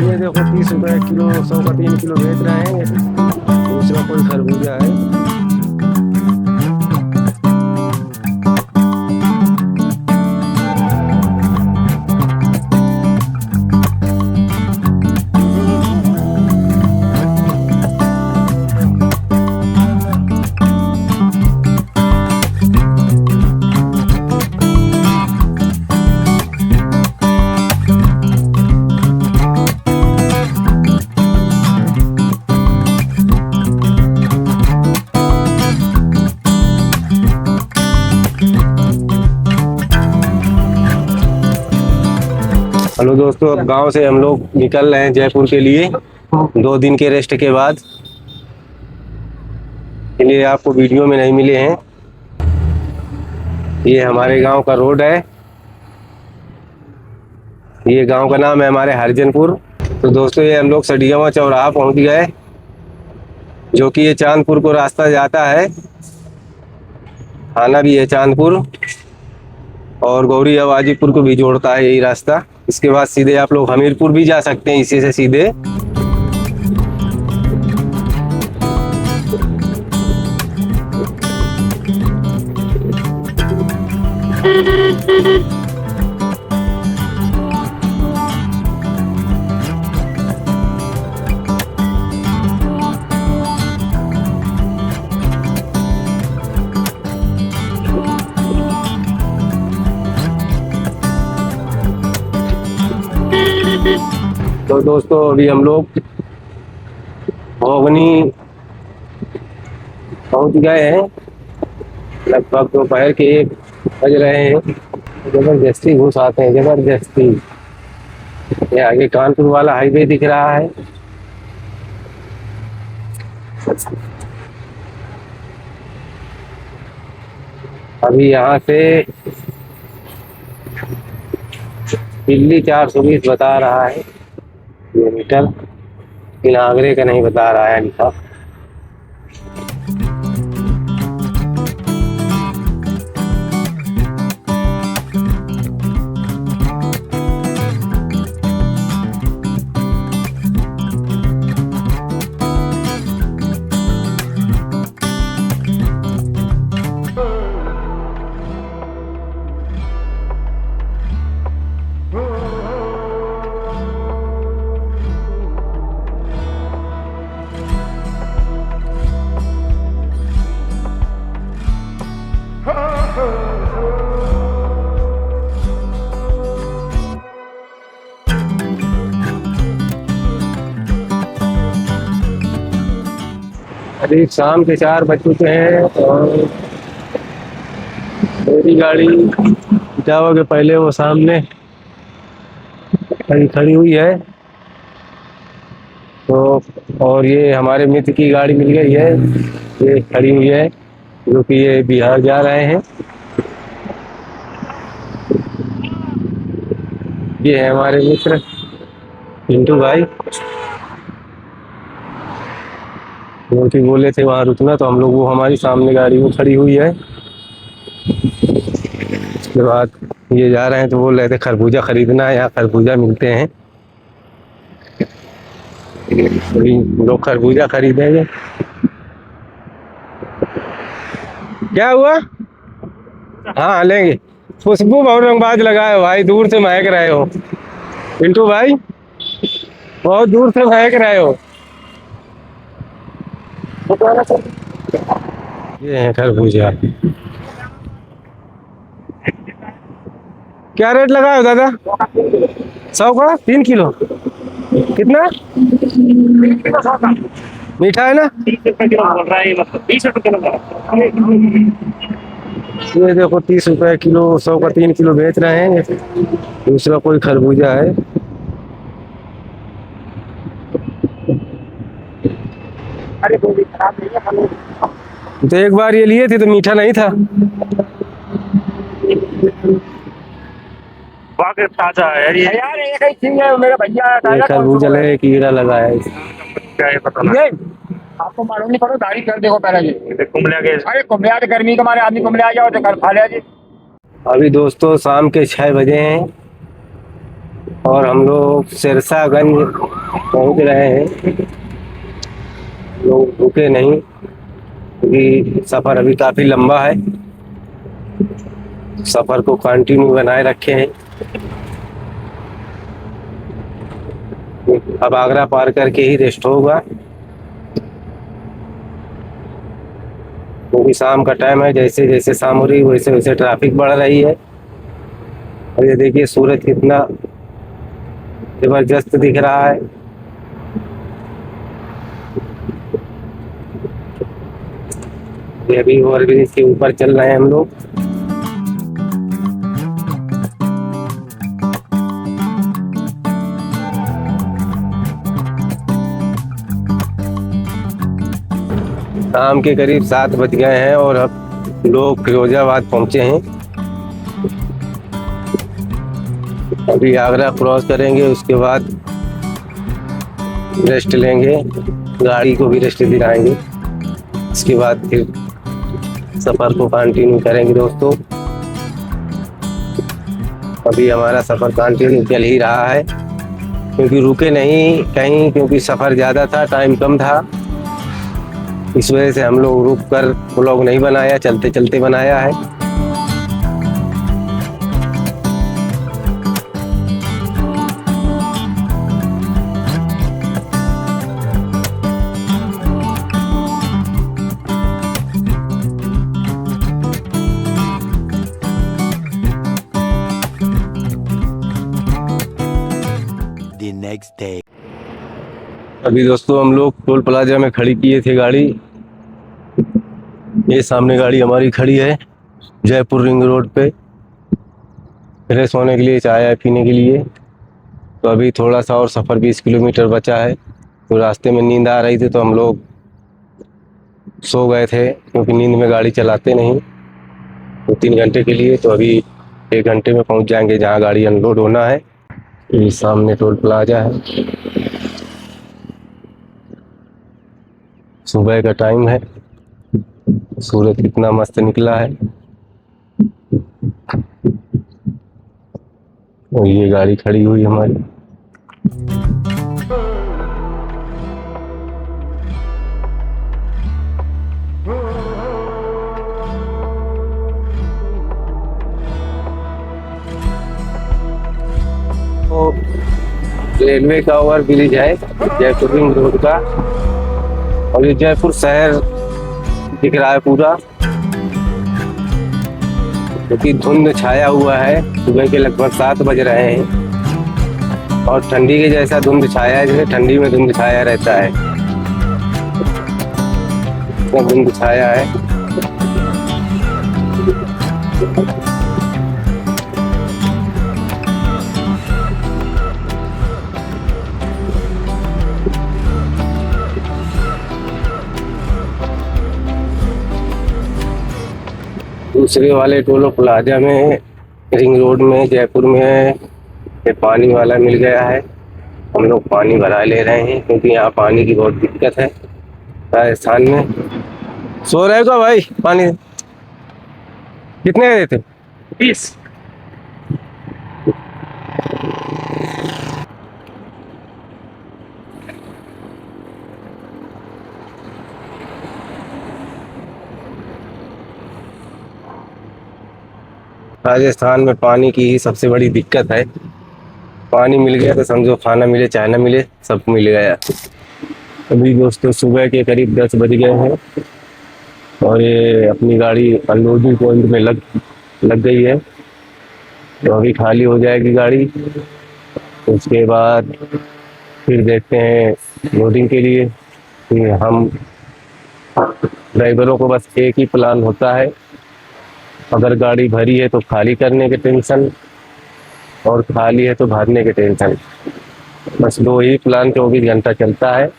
ये देखो 30 रुपए किलो, 100 का 3 किलो बेच रहे हैं। दूसरा कोई खरबूजा है। हेलो दोस्तों, अब गांव से हम लोग निकल रहे हैं जयपुर के लिए 2 दिन के रेस्ट के बाद। इसलिए आपको वीडियो में नहीं मिले हैं। ये हमारे गांव का रोड है। ये गांव का नाम है हमारे हरिजनपुर। तो दोस्तों, ये हम लोग सडियावा चौराहा पहुंच गए, जो कि ये चांदपुर को रास्ता जाता है। थाना भी है चांदपुर और गौरी आवाजीपुर को भी जोड़ता है यही रास्ता। इसके बाद सीधे आप लोग हमीरपुर भी जा सकते हैं इसी से सीधे। तो दोस्तों, अभी हम लोग भोगनी पहुंच गए हैं। लगभग दोपहर के 1 बज रहे हैं। जबरदस्ती घुस आते हैं, जबरदस्ती। ये आगे कानपुर वाला हाईवे दिख रहा है। अभी यहाँ से दिल्ली 420 बता रहा है किलोमीटर, लेकिन आगरे का नहीं बता रहा है लिखा। अभी शाम के 4 बज चुके हैं और मेरी गाड़ी जावा के पहले वो सामने खड़ी हुई है। तो और ये हमारे मित्र की गाड़ी मिल गई है, ये खड़ी हुई है, जो कि ये बिहार जा रहे हैं। ये है हमारे मित्र पिंटू भाई, जो कि बोले थे वहाँ रुकना, तो हम लोग वो हमारी सामने गाड़ी वो खड़ी हुई है। उसके बाद ये जा रहे हैं, तो बोल रहे थे खरबूजा खरीदना है, यहाँ खरबूजा मिलते हैं। लोग खरबूजा खरीदेंगे। क्या हुआ? हाँ लेंगे। खुशबू बहुत रंगबाज लगा है भाई, दूर से महक रहे हो पिंटू भाई, बहुत दूर से महक रहे हो। ये है खरबूजा। क्या रेट लगाए हो दादा? 100 का 3 किलो। कितना मीठा है ना? 20 रुपये। ये देखो 30 रुपए किलो, 100 का 3 किलो बेच रहे हैं। दूसरा कोई खरबूजा है। अरे तो एक बार ये लिए थे तो मीठा नहीं था। ताजा है यार, एक ही चीज है मेरा भैया। खरबूजा लगे कीड़ा लगा है, क्या है पता नहीं। आपको मालूम नहीं पड़ो, दाढ़ी कर देखो पहले जी। कुमले के, अरे कुमले आते गर्मी के मारे आदमी कुमले आ जाओ तो कल खा लिया जी। अभी दोस्तों शाम के 6 बजे हैं और हम लोग सिरसागंज पहुंच रहे हैं। लोग रुके नहीं क्योंकि सफ़र अभी काफ़ी लंबा है। सफ़र को कंटिन्यू बनाए रखे हैं। अब आगरा पार करके ही रेस्ट होगा क्योंकि शाम का टाइम है। जैसे जैसे शाम हो रही है वैसे वैसे ट्रैफिक बढ़ रही है। और ये देखिए सूरज कितना जबरदस्त दिख रहा है। ये अभी ओवरब्रिज के ऊपर चल रहे हैं हम लोग। शाम के करीब 7 बज गए हैं और अब लोग फिरोजाबाद पहुंचे हैं। अभी आगरा क्रॉस करेंगे, उसके बाद रेस्ट लेंगे, गाड़ी को भी रेस्ट दिलाएंगे। इसके बाद फिर सफ़र को कंटिन्यू करेंगे दोस्तों। अभी हमारा सफ़र कंटिन्यू चल ही रहा है क्योंकि रुके नहीं कहीं, क्योंकि सफ़र ज़्यादा था, टाइम कम था। इस वजह से हम लोग रुक कर व्लॉग नहीं बनाया, चलते चलते बनाया है। Next day. अभी दोस्तों हम लोग टोल प्लाजा में खड़ी किए थे गाड़ी। ये सामने गाड़ी हमारी खड़ी है जयपुर रिंग रोड पे, फ्रेश होने के लिए, चाय पीने के लिए। तो अभी थोड़ा सा और सफ़र 20 किलोमीटर बचा है। तो रास्ते में नींद आ रही थी तो हम लोग सो गए थे क्योंकि नींद में गाड़ी चलाते नहीं। तो 3 घंटे के लिए, तो अभी 1 घंटे में पहुंच जाएंगे जहां गाड़ी अनलोड होना है। ये सामने टोल प्लाजा है। सुबह का टाइम है, सूरज कितना मस्त निकला है। और ये गाड़ी खड़ी हुई हमारी। तो रेलवे का ओवर ब्रिज है जयपुर रिंग रोड का, और ये जयपुर शहर दिख रहा है पूरा, क्योंकि धुंध छाया हुआ है। सुबह के लगभग 7 बज रहे हैं और ठंडी के जैसा धुंध छाया है, जैसे ठंडी में धुंध छाया रहता है, धुंध छाया है। दूसरे वाले टोल प्लाजा में, रिंग रोड में, जयपुर में ये पानी वाला मिल गया है। हम लोग पानी भरा ले रहे हैं क्योंकि यहाँ पानी की बहुत दिक्कत है राजस्थान में। सो रहे हो भाई? पानी कितने देते? 20। राजस्थान में पानी की ही सबसे बड़ी दिक्कत है। पानी मिल गया तो समझो खाना मिले चाहे ना मिले, सब मिल गया। अभी दोस्तों सुबह के करीब 10 बज गए हैं और ये अपनी गाड़ी अनलोडिंग पॉइंट में लग गई है। तो अभी खाली हो जाएगी गाड़ी, उसके बाद फिर देखते हैं लोडिंग के लिए। कि हम ड्राइवरों को बस एक ही प्लान होता है, अगर गाड़ी भरी है तो खाली करने के टेंशन, और खाली है तो भरने के टेंशन। बस 2 ही प्लान 24 घंटा चलता है।